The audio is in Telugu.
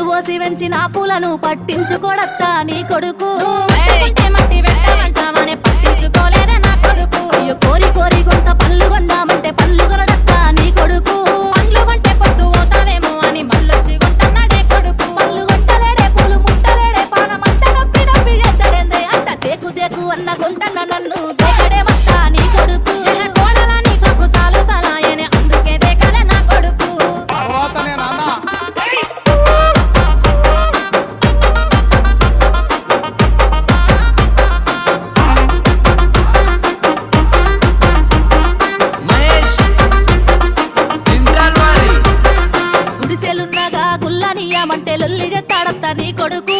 పోసి వెంచిన పూలను పట్టించుకోడత్తా నీ కొడుకు మట్టి వెంటనే పట్టించుకోలేదే నా కొడుకు. అయ్యో కోరి కోరి కొంత పళ్ళు కొందామంటే పళ్ళు కొనడత్తా నీ కొడుకు పండ్లు కొంటే పొద్దు పోతాదేమో అని మళ్ళొచ్చి కొంటన్నాడే కొడుకు. పళ్ళు కొట్టలేడే పూలు ముట్టలేడే పానమంత నొప్పి నొప్పి ఎద్దడేందే అంత దేకు దేకు అన్న కొంటన్న నన్ను దేకడే మత్తా నీ కొడుకు కోడలని సొక్కు సాలు సలాయనే అందుకే దేకలే నా కొడుకు. తర్వాతనే నాన్న గుడిసెలున్నగా గుల్లనియమంటే లొల్లి చెత్తాడత్తా నీ కొడుకు